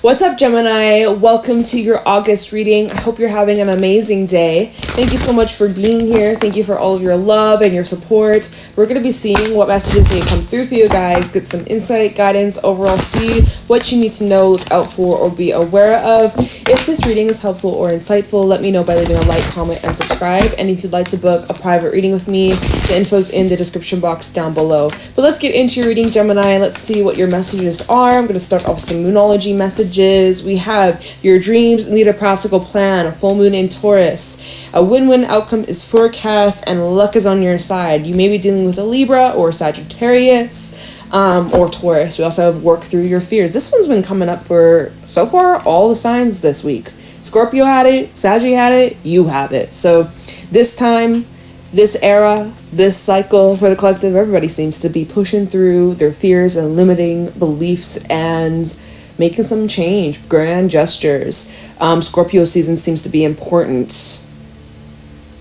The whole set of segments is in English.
What's up, Gemini? Welcome to your August reading. I hope you're having an amazing day. Thank you so much for being here. Thank you for all of your love and your support. We're going to be seeing what messages need to come through for you guys, get some insight, guidance, overall see what you need to know, look out for, or be aware of. If this reading is helpful or insightful, let me know by leaving a like, comment, and subscribe. And if you'd like to book a private reading with me, the info's in the description box down below. But let's get into your reading, Gemini. Let's see what your messages are. I'm going to start off with some Moonology messages. We have your dreams need a practical plan, a full moon in Taurus. A win-win outcome is forecast and luck is on your side. You may be dealing with a Libra or Sagittarius or Taurus. We also have work through your fears. This one's been coming up for, so far, all the signs this week. Scorpio had it, Saggy had it, you have it. So this time, this era, this cycle for the collective, everybody seems to be pushing through their fears and limiting beliefs and making some change, grand gestures. Scorpio season seems to be important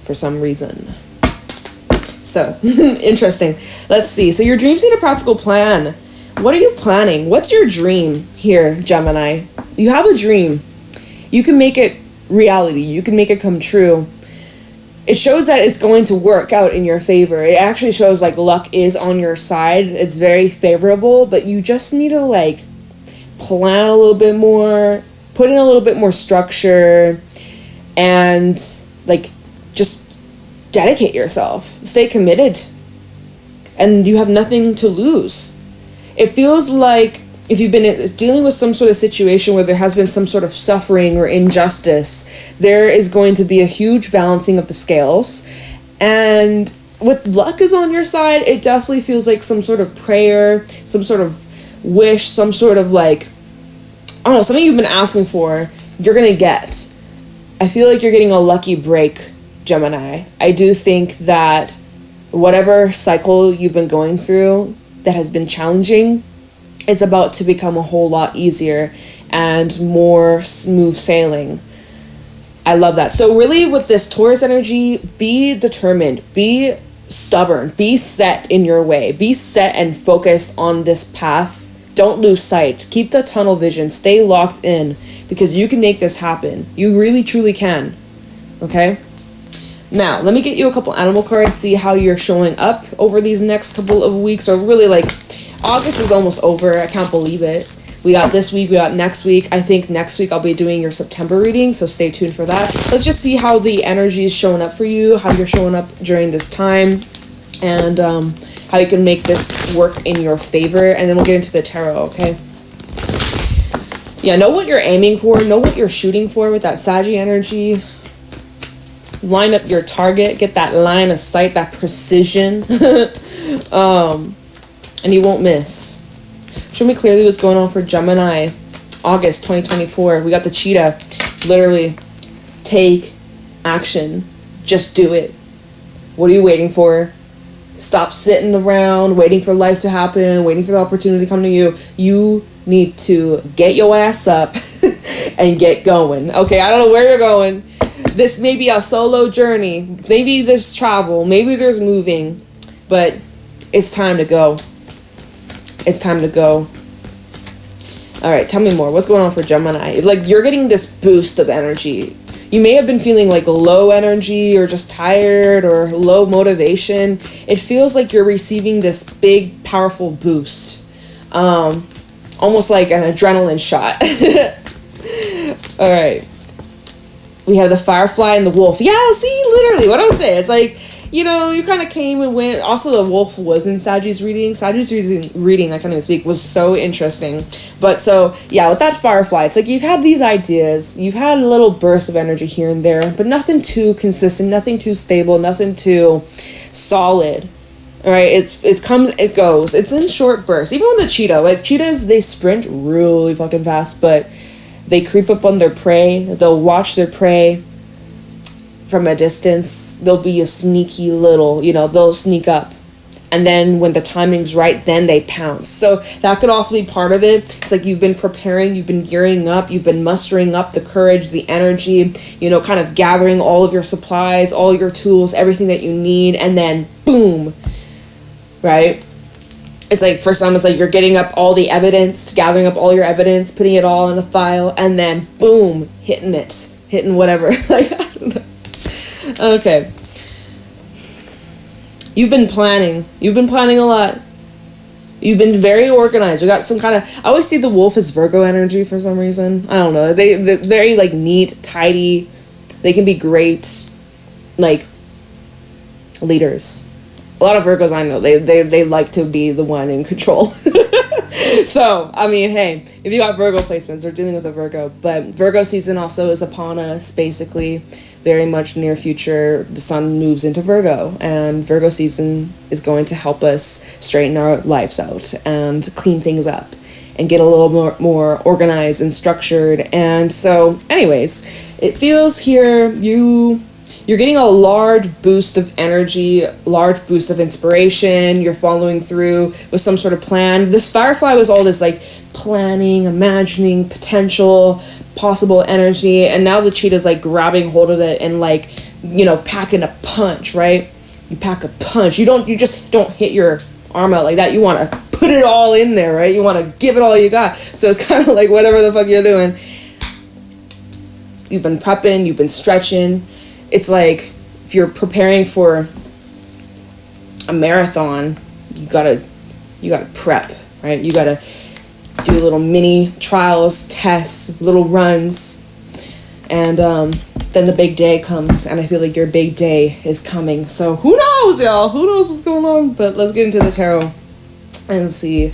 for some reason. So, interesting. Let's see. So your dreams need a practical plan. What are you planning? What's your dream here, Gemini? You have a dream. You can make it reality. You can make it come true. It shows that it's going to work out in your favor. It actually shows like luck is on your side. It's very favorable, but you just need to plan a little bit more, put in a little bit more structure, and just dedicate yourself. Stay committed. And you have nothing to lose. It feels like if you've been dealing with some sort of situation where there has been some sort of suffering or injustice, there is going to be a huge balancing of the scales. And with luck is on your side, it definitely feels like some sort of prayer, some sort of wish, some sort of I don't know, something you've been asking for, you're gonna get. I feel like you're getting a lucky break, Gemini. I do think that whatever cycle you've been going through that has been challenging, it's about to become a whole lot easier and more smooth sailing. I love that. So really with this Taurus energy, be determined, be stubborn, be set in your way, be set and focused on this path. Don't lose sight. Keep the tunnel vision. Stay locked in because you can make this happen. You really, truly can. Okay? Now, let me get you a couple animal cards, see how you're showing up over these next couple of weeks. Or really, August is almost over. I can't believe it. We got this week. We got next week. I think next week I'll be doing your September reading, so stay tuned for that. Let's just see how the energy is showing up for you, how you're showing up during this time, and how you can make this work in your favor, and then we'll get into the tarot, okay? Yeah, know what you're aiming for, know what you're shooting for with that Saggy energy. Line up your target, get that line of sight, that precision, and you won't miss. Show me clearly what's going on for Gemini, August 2024. We got the cheetah. Literally, take action. Just do it. What are you waiting for? Stop sitting around, waiting for life to happen, waiting for the opportunity to come to you. You need to get your ass up and get going. Okay, I don't know where you're going. This may be a solo journey. Maybe there's travel. Maybe there's moving. But it's time to go. It's time to go. All right, tell me more. What's going on for Gemini? You're getting this boost of energy. You may have been feeling low energy or just tired or low motivation. It feels like you're receiving this big, powerful boost. Almost like an adrenaline shot. All right. We have the firefly and the wolf. Yeah, see, literally what I was saying. It's you kind of came and went. Also, the wolf was in Saggy's reading. Saggy's reading, I can't even speak, was so interesting. But so, yeah, with that firefly, it's you've had these ideas. You've had a little burst of energy here and there, but nothing too consistent, nothing too stable, nothing too solid. All right, it comes, it goes. It's in short bursts. Even with the cheetah, cheetahs, they sprint really fucking fast, but they creep up on their prey. They'll watch their prey from a distance. They'll be a sneaky little, they'll sneak up. And then when the timing's right, then they pounce. So that could also be part of it. It's you've been preparing, you've been gearing up, you've been mustering up the courage, the energy, kind of gathering all of your supplies, all your tools, everything that you need, and then boom, right? it's like, for some, it's like you're getting up all the evidence, gathering up all your evidence, putting it all in a file, and then boom, hitting whatever. Like, I don't know. Okay. You've been planning a lot. You've been very organized. We got some kind of, I always see the wolf as Virgo energy for some reason. I don't know. They're very, like, neat, tidy. They can be great, like, leaders. A lot of Virgos I know, they like to be the one in control. So, I mean, hey, if you got Virgo placements, they're dealing with a Virgo. But Virgo season also is upon us, basically. Very much near future, the sun moves into Virgo. And Virgo season is going to help us straighten our lives out and clean things up and get a little more organized and structured. And so, anyways, it feels here you're getting a large boost of energy, large boost of inspiration. You're following through with some sort of plan. This Firefly was all this, like, planning, imagining, potential, possible energy. And now the cheetah's, like, grabbing hold of it and, like, you know, packing a punch, right? You pack a punch. You just don't hit your arm out like that. You want to put it all in there, right? You want to give it all you got. So it's kind of like whatever the fuck you're doing. You've been prepping, you've been stretching. It's like if you're preparing for a marathon, you gotta prep, right? You gotta do little mini trials, tests, little runs, and then the big day comes, and I feel like your big day is coming. So who knows, y'all? Who knows what's going on? But let's get into the tarot and see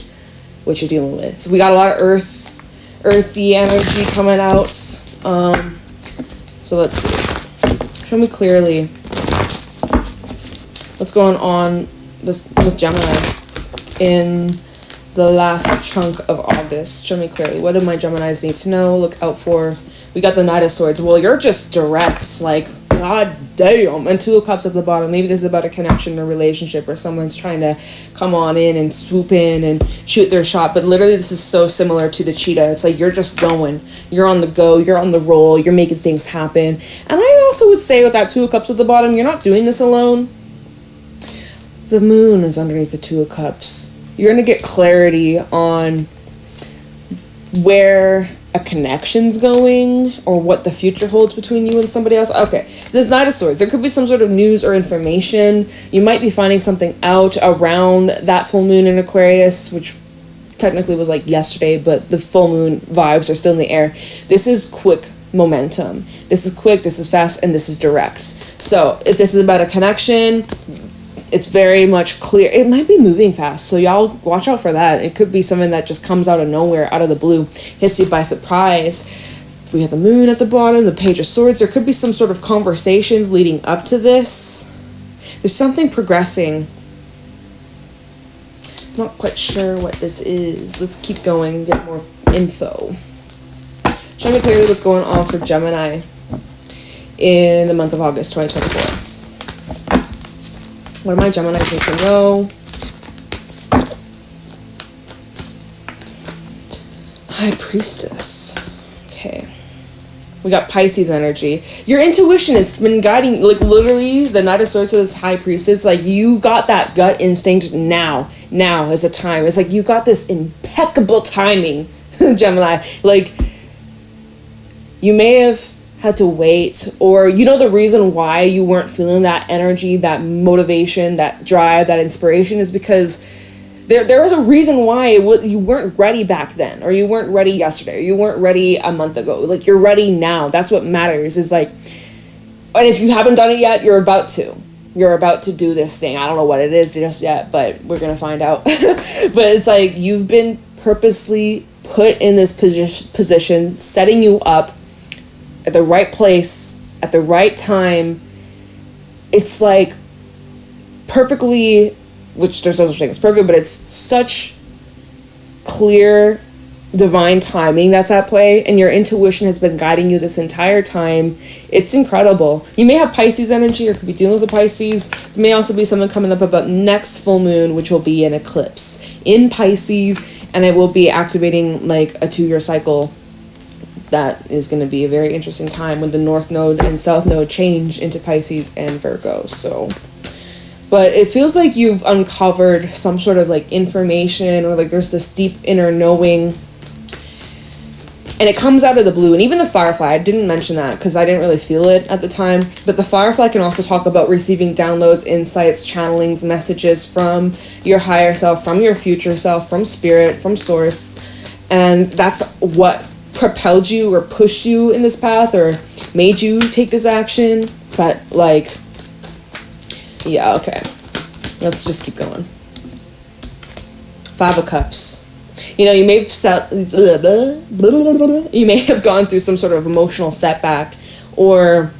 what you're dealing with. We got a lot of earthy energy coming out. So let's see. Show me clearly what's going on with Gemini in the last chunk of August. Show me clearly. What do my Geminis need to know, look out for? We got the Knight of Swords. Well, you're just direct, like, god damn. And Two of Cups at the bottom. Maybe this is about a connection or relationship, or someone's trying to come on in and swoop in and shoot their shot. But literally this is so similar to the cheetah. It's like you're just going. You're on the go. You're on the roll. You're making things happen. And I also would say with that Two of Cups at the bottom, you're not doing this alone. The moon is underneath the Two of Cups. You're going to get clarity on where a connection's going or what the future holds between you and somebody else. Okay, this Knight of Swords. There could be some sort of news or information. You might be finding something out around that full moon in Aquarius, which technically was like yesterday, but the full moon vibes are still in the air. This is quick momentum. This is quick, this is fast, and this is direct. So if this is about a connection, it's very much clear. It might be moving fast, so y'all watch out for that. It could be something that just comes out of nowhere, out of the blue, hits you by surprise. We have the moon at the bottom, the Page of Swords. There could be some sort of conversations leading up to this. There's something progressing. Not quite sure what this is. Let's keep going, get more info. Show me clearly what's going on for Gemini in the month of August 2024. What do my Gemini need to know? High Priestess. Okay. We got Pisces energy. Your intuition has been guiding, like, literally, the Knight of Swords is High Priestess. Like, you got that gut instinct now. Now is a time. It's like you got this impeccable timing, Gemini. Like, you may have had to wait, or you know the reason why you weren't feeling that energy, that motivation, that drive, that inspiration is because there was a reason why you weren't ready back then, or you weren't ready yesterday, or you weren't ready a month ago. Like, you're ready now. That's what matters, is like, and if you haven't done it yet, you're about to do this thing. I don't know what it is just yet, but we're gonna find out. But it's like you've been purposely put in this position, setting you up at the right place, at the right time. It's like perfectly, which there's no such thing as perfect, but it's such clear divine timing that's at play, and your intuition has been guiding you this entire time. It's incredible. You may have Pisces energy, or could be dealing with a Pisces. There may also be something coming up about next full moon, which will be an eclipse in Pisces, and it will be activating like a 2-year cycle. That is going to be a very interesting time when the North Node and South Node change into Pisces and Virgo. So but it feels like you've uncovered some sort of like information, or like there's this deep inner knowing, and it comes out of the blue. And even the firefly, I didn't mention that because I didn't really feel it at the time, but the firefly can also talk about receiving downloads, insights, channelings, messages from your higher self, from your future self, from spirit, from source. And that's what propelled you or pushed you in this path or made you take this action. But like, yeah, okay, let's just keep going. 5 of Cups. You know, you may have gone through some sort of emotional setback, or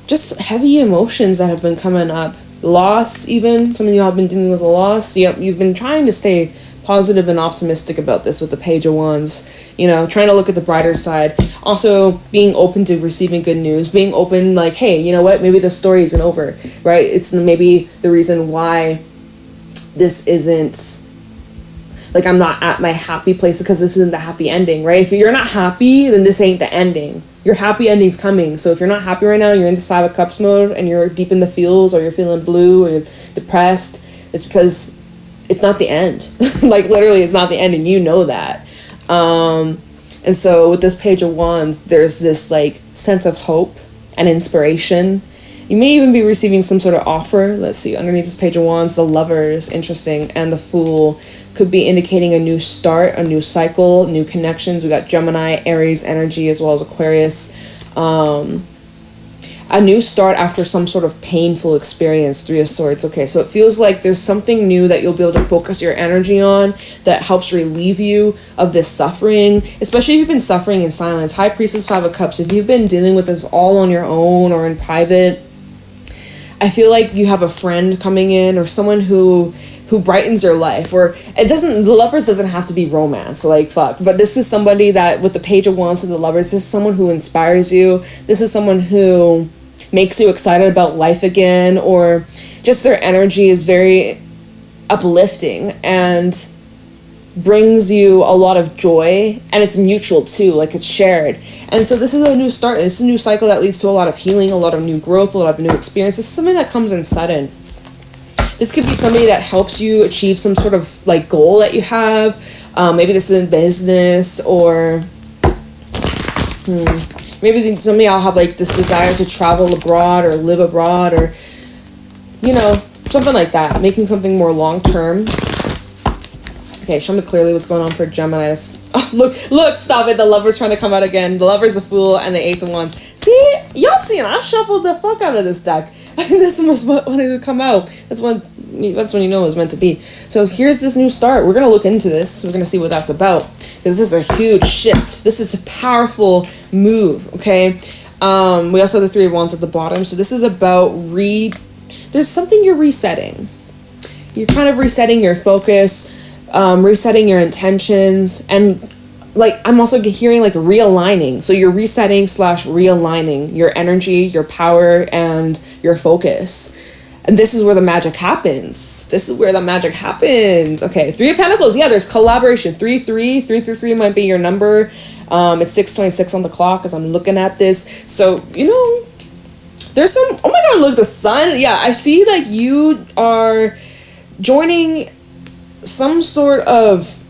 just heavy emotions that have been coming up. Loss, even. Some of you have been dealing with a loss. You've been trying to stay positive and optimistic about this with the Page of Wands. You know, trying to look at the brighter side. Also, being open to receiving good news. Being open, like, hey, you know what? Maybe the story isn't over, right? It's maybe the reason why this isn't, like, I'm not at my happy place because this isn't the happy ending, right? If you're not happy, then this ain't the ending. Your happy ending's coming. So if you're not happy right now, you're in this 5 of Cups mode and you're deep in the feels, or you're feeling blue or you're depressed, it's because it's not the end. Like, literally, it's not the end, and you know that. And so with this Page of Wands, there's this like sense of hope and inspiration. You may even be receiving some sort of offer. Let's see, underneath this Page of Wands, the Lover is interesting, and the Fool could be indicating a new start, a new cycle, new connections. We got Gemini, Aries energy, as well as Aquarius. A new start after some sort of painful experience, 3 of Swords. Okay, so it feels like there's something new that you'll be able to focus your energy on that helps relieve you of this suffering, especially if you've been suffering in silence. High Priestess, 5 of Cups. If you've been dealing with this all on your own or in private, I feel like you have a friend coming in, or someone who brightens your life. Or it doesn't, the Lovers doesn't have to be romance, like, fuck, but this is somebody that, with the Page of Wands to the Lovers, this is someone who inspires you. This is someone who makes you excited about life again, or just their energy is very uplifting and brings you a lot of joy, and it's mutual too, like it's shared. And so this is a new start. This is a new cycle that leads to a lot of healing, a lot of new growth, a lot of new experience. This is something that comes in sudden. This could be somebody that helps you achieve some sort of like goal that you have. Maybe this is in business, or maybe somebody I'll have like this desire to travel abroad or live abroad, or, you know, something like that. Making something more long-term. Okay, show me clearly what's going on for Gemini. Oh, look, stop it. The Lover's trying to come out again. The Lover's the Fool and the Ace of Wands. See? Y'all seeing, I shuffled the fuck out of this deck. I think this was what wanted to come out. That's when you know it was meant to be. So here's this new start. We're going to look into this. We're going to see what that's about. This is a huge shift. This is a powerful move, okay? We also have the 3 of Wands at the bottom. So this is about there's something you're resetting. You're kind of resetting your focus, resetting your intentions, and like I'm also hearing like realigning. So you're resetting / realigning your energy, your power, and your focus. And this is where the magic happens. Okay, 3 of Pentacles. Yeah, there's collaboration. 333 might be your number. It's 6:26 on the clock as I'm looking at this. So, you know, there's some, oh my god, look, the sun. Yeah, I see like you are joining some sort of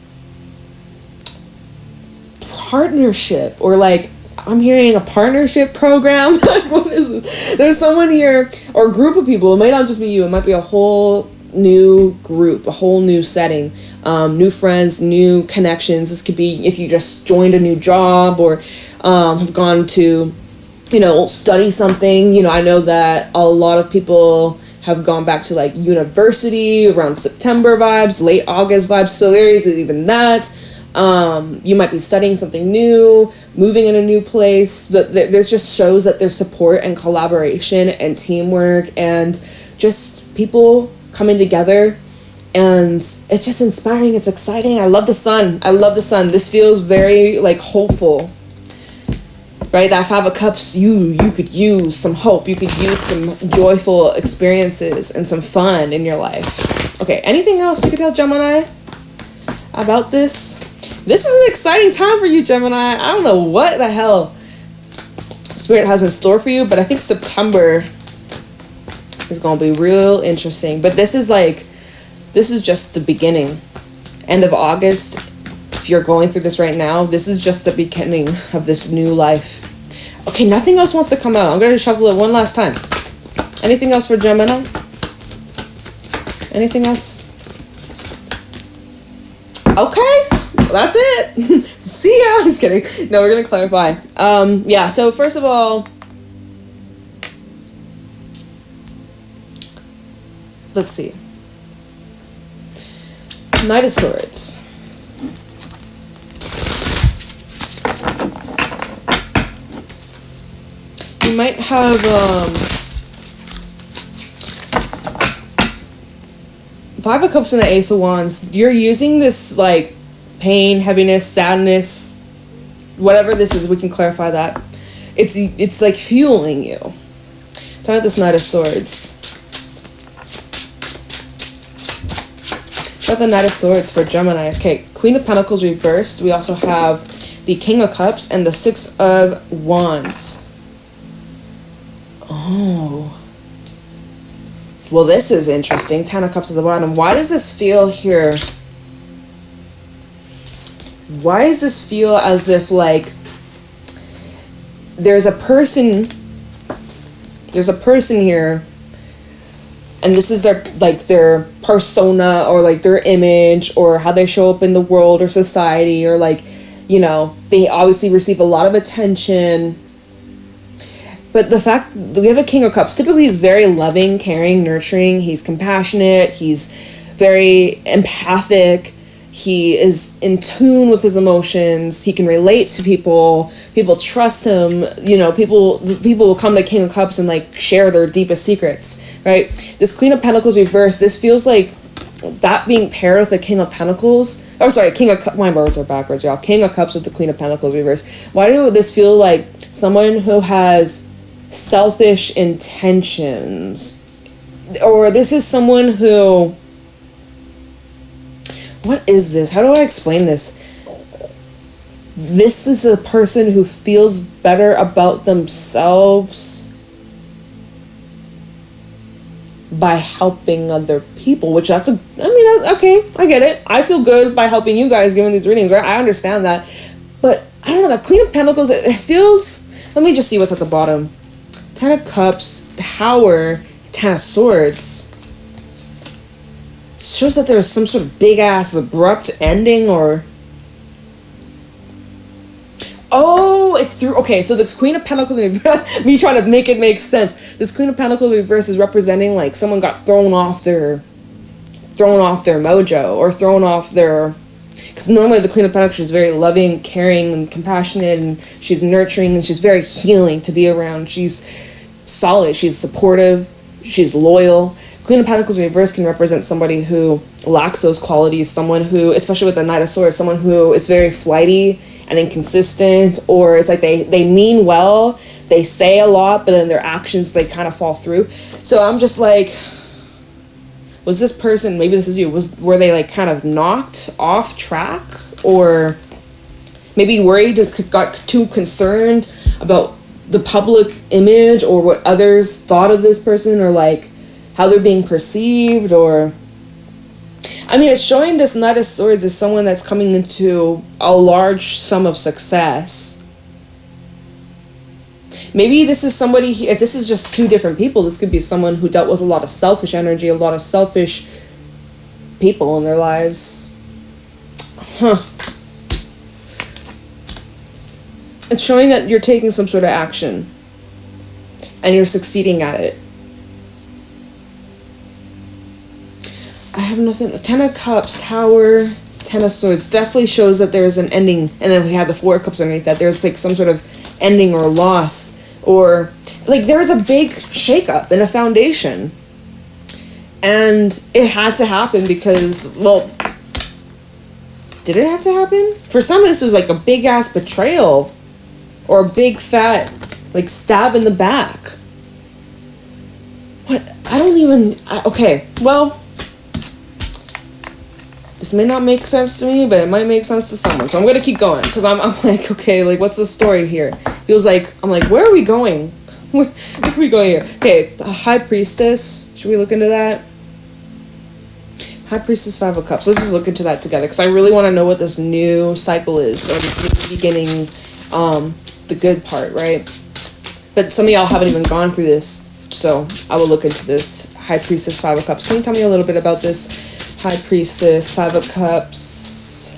partnership, or like I'm hearing a partnership program. What is it? There's someone here, or a group of people. It might not just be you. It might be a whole new group, a whole new setting, new friends, new connections. This could be if you just joined a new job, or have gone to, you know, study something. You know, I know that a lot of people have gone back to like university around September vibes, late August vibes. So there is even that. You might be studying something new, moving in a new place, but there's just shows that there's support and collaboration and teamwork and just people coming together, and it's just inspiring. It's exciting. I love the sun. This feels very like hopeful, right? That 5 of Cups, you could use some hope. You could use some joyful experiences and some fun in your life. Okay, anything else you could tell Gemini about this? This is an exciting time for you, Gemini. I don't know what the hell Spirit has in store for you, but I think September is going to be real interesting. But this is just the beginning. End of August, if you're going through this right now, this is just the beginning of this new life. Okay, nothing else wants to come out. I'm going to shuffle it one last time. Anything else for Gemini? Anything else? Okay, that's it. See ya. Just kidding. No, we're going to clarify. Yeah, so first of all, let's see. Knight of Swords. You might have, Five of Cups and the Ace of Wands. You're using this, like, pain, heaviness, sadness, whatever this is, we can clarify that. It's like fueling you. Talk about this Knight of Swords. Got the Knight of Swords for Gemini. Okay, Queen of Pentacles reversed. We also have the King of Cups and the Six of Wands. Oh. Well, this is interesting. Ten of Cups at the bottom. Why does this feel here? Why does this feel as if, like, there's a person here, and this is their persona, or like their image, or how they show up in the world or society, or like, you know, they obviously receive a lot of attention. But the fact that we have a King of Cups, typically he's very loving, caring, nurturing, he's compassionate, he's very empathic, he is in tune with his emotions, he can relate to people trust him, you know, people will come to King of Cups and like share their deepest secrets, right? This Queen of Pentacles reversed, this feels like that being paired with the King of Pentacles, King of Cups, my words are backwards, y'all. King of Cups with the Queen of Pentacles reversed. Why do this feel like someone who has selfish intentions? Or this is someone who, what is this? How do I explain this? This is a person who feels better about themselves by helping other people, which okay, I get it. I feel good by helping you guys giving these readings, right? I understand that. But I don't know, that Queen of Pentacles, it feels, let me just see what's at the bottom. Ten of Cups, Tower, Ten of Swords. It shows that there's some sort of big ass abrupt ending, or okay, so this Queen of Pentacles me trying to make it make sense. This Queen of Pentacles reverse is representing like someone got thrown off their mojo, or thrown off their, because normally the Queen of Pentacles is very loving, caring, and compassionate, and she's nurturing, and she's very healing to be around. She's solid, she's supportive, she's loyal. Queen of Pentacles in reverse can represent somebody who lacks those qualities, someone who, especially with the Knight of Swords, someone who is very flighty and inconsistent, or it's like they mean well, they say a lot, but then their actions, they kind of fall through. So I'm just like, was this person, maybe this is you, were they like kind of knocked off track, or maybe worried or got too concerned about the public image or what others thought of this person, or like how they're being perceived? Or I mean, it's showing this Knight of Swords as someone that's coming into a large sum of success. Maybe this is somebody, if this is just two different people, this could be someone who dealt with a lot of selfish energy, a lot of selfish people in their lives. It's showing that you're taking some sort of action and you're succeeding at it. I have nothing. Ten of Cups, Tower, Ten of Swords definitely shows that there's an ending, and then we have the Four of Cups underneath that. There's like some sort of ending or loss, or like there's a big shakeup in a foundation, and it had to happen because, well, did it have to happen? For some, this was like a big ass betrayal, or a big fat like stab in the back. What? Okay, well, this may not make sense to me, but it might make sense to someone. So I'm going to keep going, because I'm like, okay, like, what's the story here? Feels like, I'm like, where are we going? Where are we going here? Okay, the High Priestess. Should we look into that? High Priestess, 5 of Cups. Let's just look into that together, because I really want to know what this new cycle is, or this new beginning, the good part, right? But some of y'all haven't even gone through this, so I will look into this. High Priestess, 5 of Cups. Can you tell me a little bit about this? High Priestess, 5 of Cups,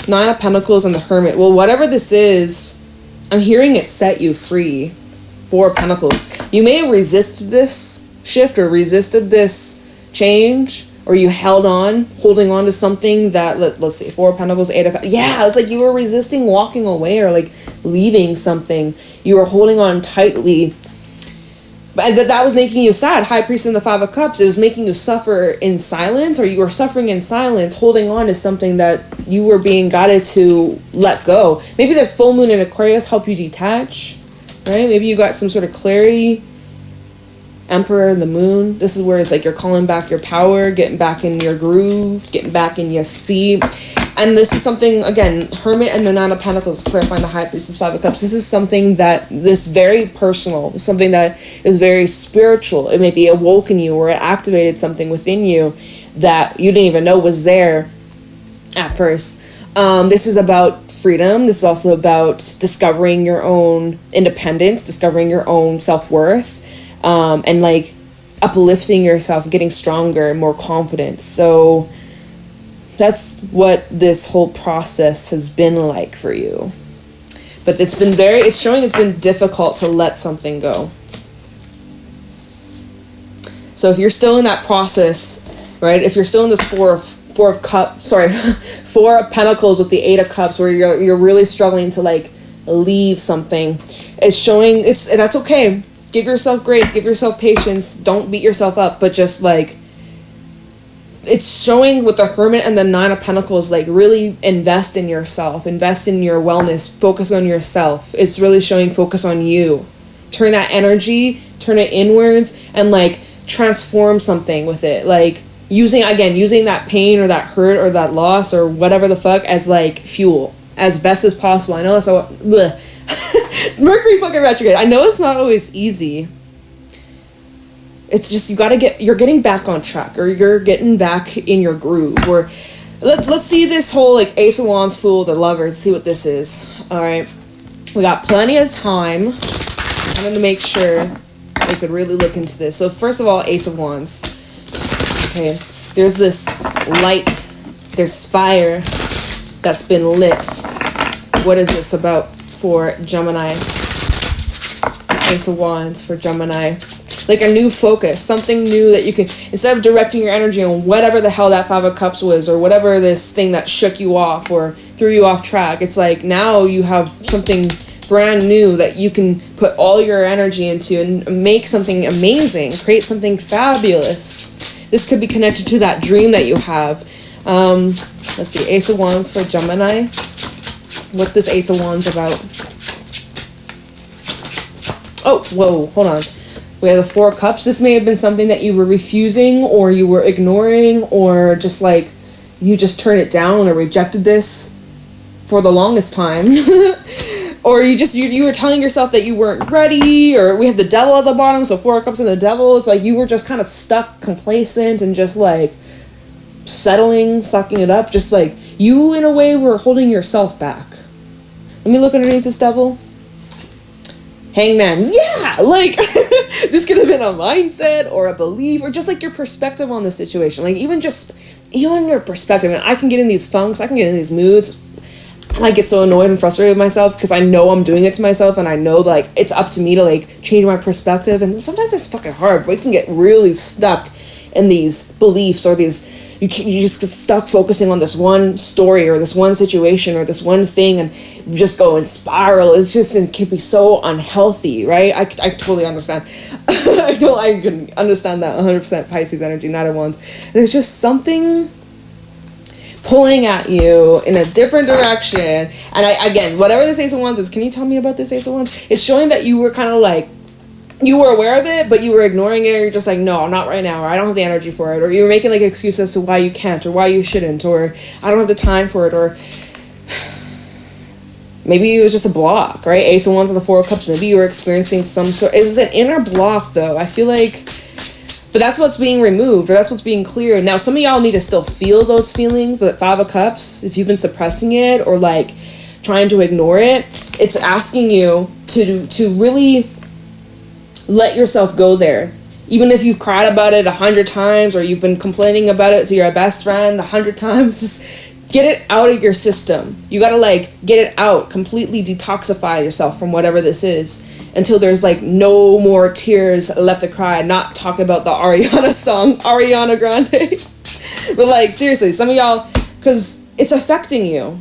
9 of Pentacles, and the Hermit. Well, whatever this is, I'm hearing it set you free. 4 of Pentacles. You may have resisted this shift or resisted this change, or you holding on to something that, let's see, 4 of Pentacles, 8 of Cups. Yeah, it's like you were resisting walking away or like leaving something. You were holding on tightly. But that was making you sad. High Priest and the 5 of Cups. It was making you suffer in silence, or you were suffering in silence, holding on to something that you were being guided to let go. Maybe this full moon in Aquarius helped you detach, right? Maybe you got some sort of clarity. Emperor and the Moon. This is where it's like you're calling back your power, getting back in your groove, getting back in your seat. And this is something, again, Hermit and the 9 of Pentacles, clarifying the High Priestess, 5 of Cups. This is something that this very personal, something that is very spiritual. It may be awoken you, or it activated something within you that you didn't even know was there at first. This is about freedom. This is also about discovering your own independence, discovering your own self-worth. And like uplifting yourself, getting stronger, more confident. So that's what this whole process has been like for you. But it's showing it's been difficult to let something go. So if you're still in that process, right? If you're still in this four of Pentacles with the 8 of Cups, where you're really struggling to like leave something, it's showing that's okay. Give yourself grace, give yourself patience, don't beat yourself up, but just like, it's showing with the Hermit and the 9 of Pentacles, like really invest in yourself, invest in your wellness, focus on yourself. It's really showing focus on you. Turn that energy, turn it inwards, and like transform something with it. Like using that pain or that hurt or that loss or whatever the fuck as like fuel as best as possible. I know that's so Mercury fucking retrograde. I know it's not always easy. It's just you're getting back on track, or you're getting back in your groove. Or let's see this whole like Ace of Wands, Fool, the Lovers. See what this is. All right, we got plenty of time. I wanted to make sure we could really look into this. So first of all, Ace of Wands. Okay, there's this light, there's fire that's been lit. What is this about for Gemini? Ace of Wands for Gemini. Like a new focus, something new that you can, instead of directing your energy on whatever the hell that 5 of Cups was, or whatever this thing that shook you off or threw you off track. It's like now you have something brand new that you can put all your energy into and make something amazing, create something fabulous. This could be connected to that dream that you have. Let's see, Ace of Wands for Gemini. What's this Ace of Wands about? Oh, whoa, hold on. We have the 4 of Cups. This may have been something that you were refusing, or you were ignoring, or just like you just turned it down or rejected this for the longest time. Or you were telling yourself that you weren't ready, or we have the Devil at the bottom, so 4 of Cups and the Devil. It's like you were just kind of stuck, complacent, and just like settling, sucking it up. Just like you, in a way, were holding yourself back. Let me look underneath this Devil. Hangman. Yeah, like this could have been a mindset or a belief or just like your perspective on the situation. Like even your perspective. And I can get in these funks, I can get in these moods, and I get so annoyed and frustrated with myself because I know I'm doing it to myself, and I know like it's up to me to like change my perspective. And sometimes it's fucking hard. We can get really stuck in these beliefs, or these you just get stuck focusing on this one story or this one situation or this one thing, and you just go and spiral. It can be so unhealthy, right? I totally understand. I can understand that 100%. Pisces energy, not at once. There's just something pulling at you in a different direction. And again, whatever this Ace of Wands is, can you tell me about this Ace of Wands? It's showing that you were kind of like, you were aware of it, but you were ignoring it, or you're just like, no, not right now, or I don't have the energy for it, or you're making like excuses as to why you can't, or why you shouldn't, or I don't have the time for it, or Maybe it was just a block, right? Ace of Wands and the Four of Cups. Maybe you were experiencing some sort... It was an inner block, though. I feel like... But that's what's being removed, or that's what's being cleared. Now, some of y'all need to still feel those feelings, that Five of Cups, if you've been suppressing it or, like, trying to ignore it. It's asking you to really let yourself go there. Even if you've cried about it 100 times, or you've been complaining about it to your best friend 100 times, just... get it out of your system. You gotta, like, get it out. Completely detoxify yourself from whatever this is until there's, like, no more tears left to cry. Not talking about the Ariana song, Ariana Grande. But, like, seriously, some of y'all, because it's affecting you.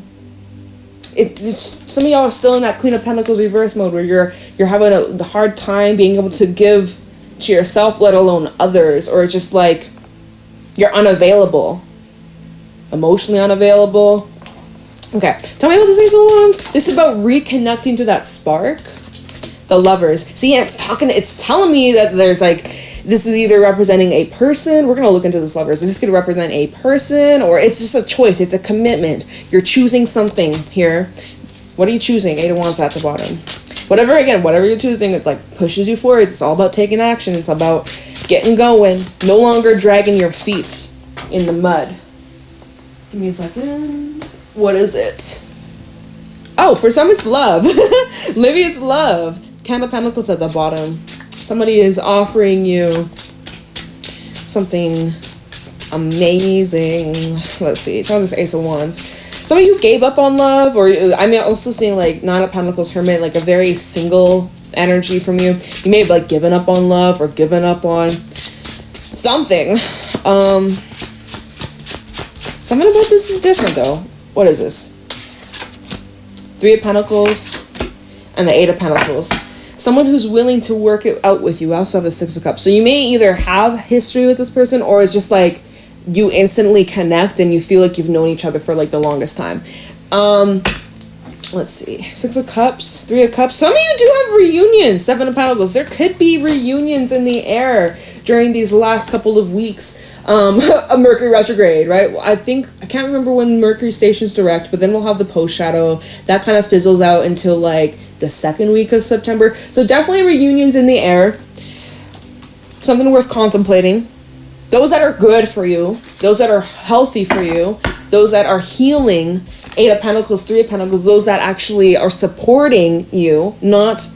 Some of y'all are still in that Queen of Pentacles reverse mode where you're having a hard time being able to give to yourself, let alone others, or just, like, you're unavailable. Emotionally unavailable. Okay, tell me about this Ace of Wands. This is about reconnecting to that spark. The Lovers. See, and it's telling me that there's, like, this is either representing a person. We're gonna look into this Lovers. This could represent a person, or it's just a choice. It's a commitment. You're choosing something here. What are you choosing? Eight of Wands at the bottom. Whatever you're choosing, it, like, pushes you forward. It's all about taking action. It's about getting going. No longer dragging your feet in the mud. Give me a second. What is it? Oh, for some it's love. Maybe it's love. Ten of Pentacles at the bottom. Somebody is offering you something amazing. Let's see. It's on this Ace of Wands. Some of you gave up on love, or I'm also seeing, like, Nine of Pentacles, Hermit, like a very single energy from you. You may have, like, given up on love or given up on something. Something about this is different, though. What is this? Three of Pentacles and the Eight of Pentacles. Someone who's willing to work it out with you. I also have the Six of Cups. So you may either have history with this person, or it's just like you instantly connect and you feel like you've known each other for, like, the longest time. Let's see. Six of Cups, Three of Cups. Some of you do have reunions. Seven of Pentacles. There could be reunions in the air during these last couple of weeks. A Mercury retrograde, right? I can't remember when Mercury stations direct, but then we'll have the post shadow. That kind of fizzles out until, like, the second week of September. So definitely reunions in the air. Something worth contemplating. Those that are good for you, those that are healthy for you, those that are healing. Eight of Pentacles, Three of Pentacles, those that actually are supporting you, not,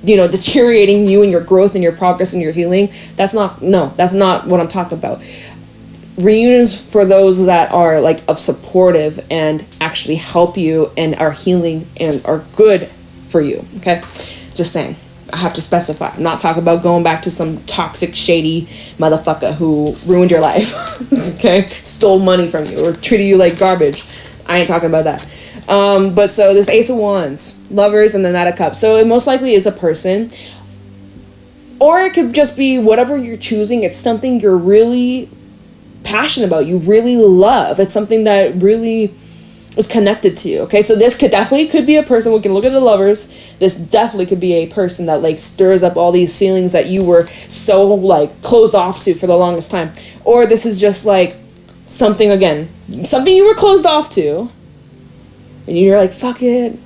you know, deteriorating you and your growth and your progress and your healing. That's not what I'm talking about. Reunions for those that are, like, of supportive and actually help you and are healing and are good for you. Okay, just saying. I have to specify. I'm not talking about going back to some toxic, shady motherfucker who ruined your life. Okay, stole money from you or treated you like garbage. I ain't talking about that. But so this Ace of Wands, Lovers, and the Knight of Cups. So it most likely is a person, or it could just be whatever you're choosing. It's something you're really passionate about. You really love. It's something that really is connected to you. Okay, so this could be a person. We can look at the Lovers. This definitely could be a person that, like, stirs up all these feelings that you were so, like, closed off to for the longest time. Or this is just, like, something you were closed off to, and you're like, fuck it.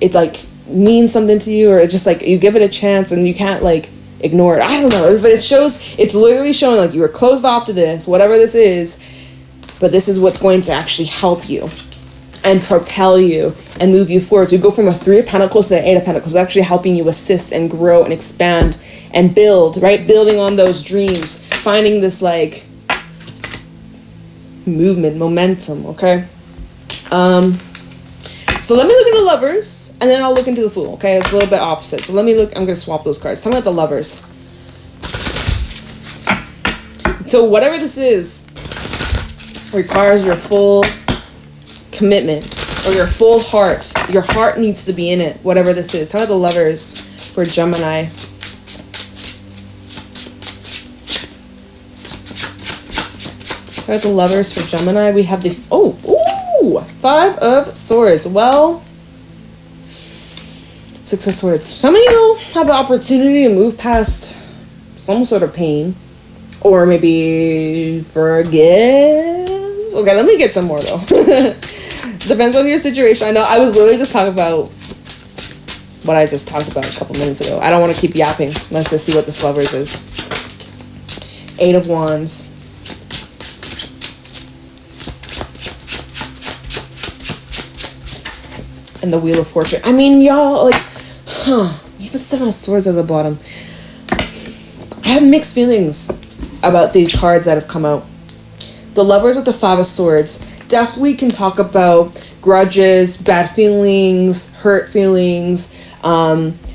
It, like, means something to you, or it's just, like, you give it a chance and you can't, like, ignore it. I don't know, but it's literally showing, like, you were closed off to this, whatever this is, but this is what's going to actually help you and propel you and move you forward. So we go from a Three of Pentacles to the Eight of Pentacles, actually helping you assist and grow and expand and build, right? Building on those dreams, finding this, like, movement, momentum, okay? So let me look into Lovers, and then I'll look into the Fool, okay? It's a little bit opposite. So let me look. I'm going to swap those cards. Tell me about the Lovers. So whatever this is requires your full commitment or your full heart. Your heart needs to be in it, whatever this is. Tell me about the Lovers for Gemini. Tell me about the Lovers for Gemini. We have the... Five of Swords. Well, Six of Swords. Some of you have the opportunity to move past some sort of pain, or maybe forgive. Okay, let me get some more though. Depends on your situation. I know I was literally just talking about what I just talked about a couple minutes ago. I don't want to keep yapping. Let's just see what this Lovers is. 8 of Wands. And the Wheel of Fortune. I mean, y'all, like, you have a 7 of Swords at the bottom. I have mixed feelings about these cards that have come out. The Lovers with the 5 of Swords definitely can talk about grudges, bad feelings, hurt feelings,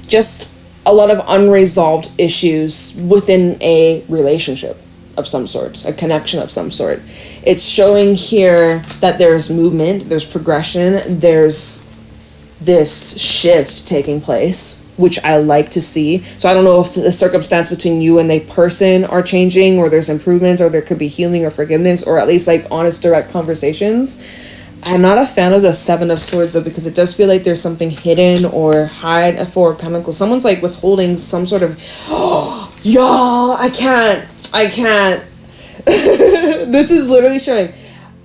just a lot of unresolved issues within a relationship of some sort, a connection of some sort. It's showing here that there's movement, there's progression, there's this shift taking place, which I like to see. So I don't know if the circumstance between you and a person are changing, or there's improvements, or there could be healing or forgiveness, or at least like honest, direct conversations. I'm not a fan of the 7 of Swords though, because it does feel like there's something hidden or hide. A 4 of Pentacles. Someone's like withholding some sort of, y'all, I can't. This is literally showing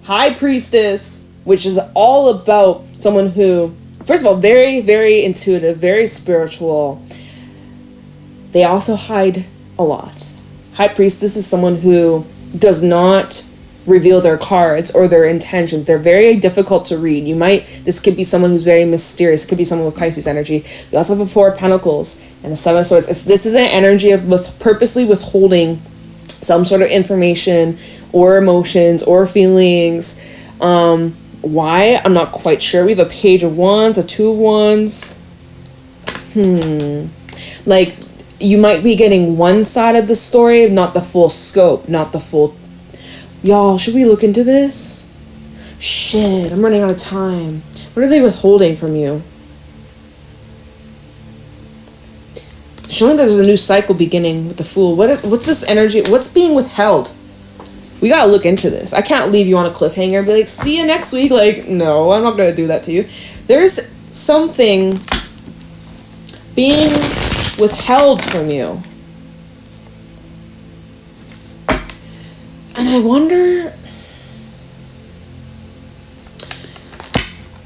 High Priestess, which is all about someone who, first of all, very, very intuitive, very spiritual. They also hide a lot. High Priestess is someone who does not reveal their cards or their intentions. They're very difficult to read. This could be someone who's very mysterious. It could be someone with Pisces energy. We also have a 4 of Pentacles and a 7 of Swords. This is an energy of purposely withholding some sort of information or emotions or feelings. Why? I'm not quite sure. We have a Page of Wands, a 2 of Wands. Like, you might be getting one side of the story, not the full scope, not the full... Y'all, should we look into this? Shit, I'm running out of time. What are they withholding from you? Showing that there's a new cycle beginning with the Fool. What's this energy? What's being withheld? We gotta look into this. I can't leave you on a cliffhanger and be like, see you next week. Like, no, I'm not gonna do that to you. There's something being withheld from you. And I wonder,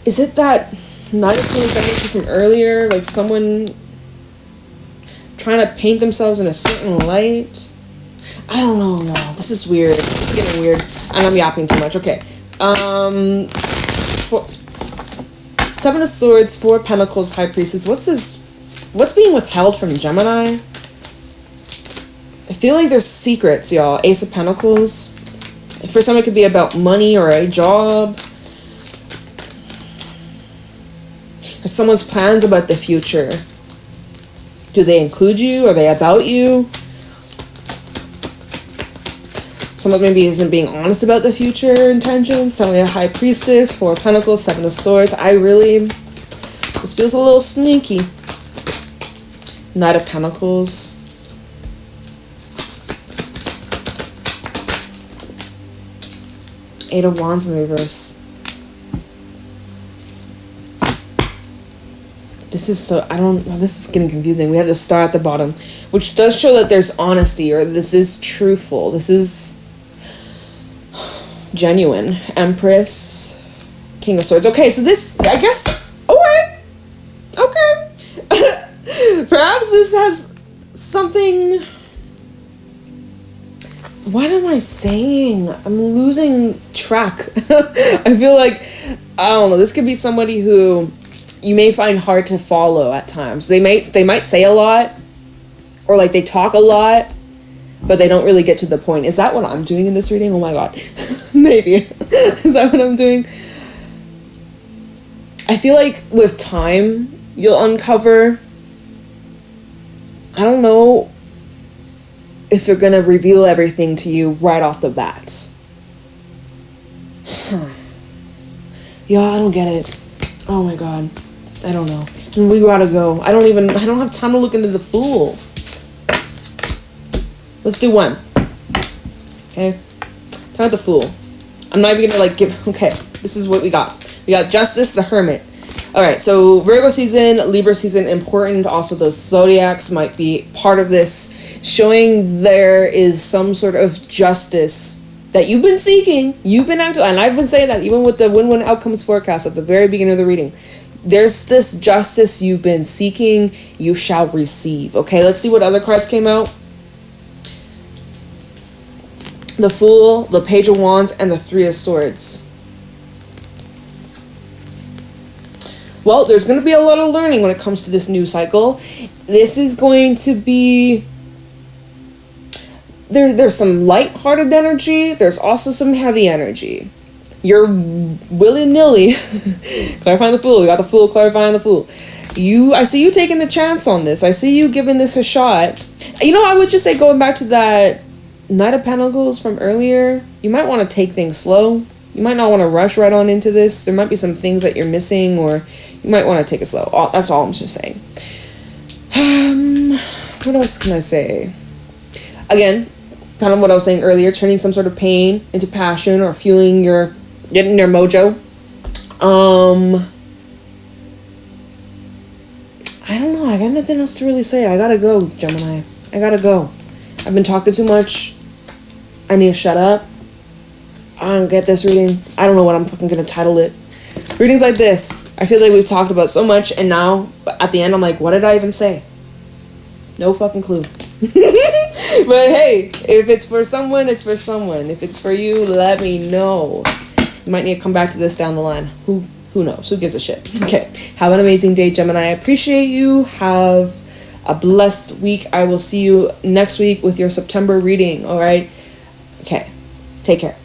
is it that Knight of Swords energy from earlier? Like someone trying to paint themselves in a certain light? I don't know, y'all. This is weird. It's getting weird. And I'm yapping too much. Okay. 7 of Swords, 4 of Pentacles, High Priestess. What's being withheld from Gemini? I feel like there's secrets, y'all. Ace of Pentacles. For some, it could be about money or a job. Or someone's plans about the future. Do they include you? Are they about you? Someone maybe isn't being honest about the future intentions. Someone a High Priestess, 4 of Pentacles, 7 of Swords. This feels a little sneaky. Knight of Pentacles. Eight of Wands in the reverse. This is getting confusing. We have the Star at the bottom, which does show that there's honesty, or this is truthful. This is genuine. Empress, King of Swords. Okay, so this, I guess, okay. Perhaps this has something... What am I saying? I'm losing track. I feel like, I don't know, this could be somebody who you may find hard to follow at times. They might say a lot, or like they talk a lot, but they don't really get to the point. Is that what I'm doing in this reading? Oh my god. Maybe. Is that what I'm doing? I feel like with time, you'll uncover, I don't know if they're gonna reveal everything to you right off the bat. Yeah, I don't get it. Oh my god. I don't know. And we gotta go. I don't have time to look into the Fool. Let's do one. Okay? Time with the Fool. I'm not even gonna okay, this is what we got. We got Justice, the Hermit. Alright, so Virgo season, Libra season, important. Also, those zodiacs might be part of this, showing there is some sort of justice that you've been seeking, you've been active, and I've been saying that even with the win-win outcomes forecast at the very beginning of the reading. There's this justice you've been seeking, you shall receive. Okay, let's see what other cards came out. The Fool, the Page of Wands, and the Three of Swords. Well, there's going to be a lot of learning when it comes to this new cycle. This is going to be... There's some light-hearted energy. There's also some heavy energy. You're willy-nilly clarifying the Fool. We got the Fool clarifying the Fool. I see you taking the chance on this. I see you giving this a shot. You know, I would just say, going back to that Knight of Pentacles from earlier, you might want to take things slow. You might not want to rush right on into this. There might be some things that you're missing, or you might want to take it slow. That's all I'm just saying. What else can I say? Again, kind of what I was saying earlier, turning some sort of pain into passion, or fueling getting your mojo. I don't know. I got nothing else to really say. I gotta go, Gemini. I gotta go. I've been talking too much. I need to shut up. I don't get this reading. I don't know what I'm fucking gonna title it. Readings like this, I feel like we've talked about so much, and now at the end I'm like, what did I even say? No fucking clue. But hey, if it's for someone, it's for someone. If it's for you, let me know. You might need to come back to this down the line. Who knows? Who gives a shit? Okay. Have an amazing day, Gemini. I appreciate you. Have a blessed week. I will see you next week with your September reading. All right? Okay. Take care.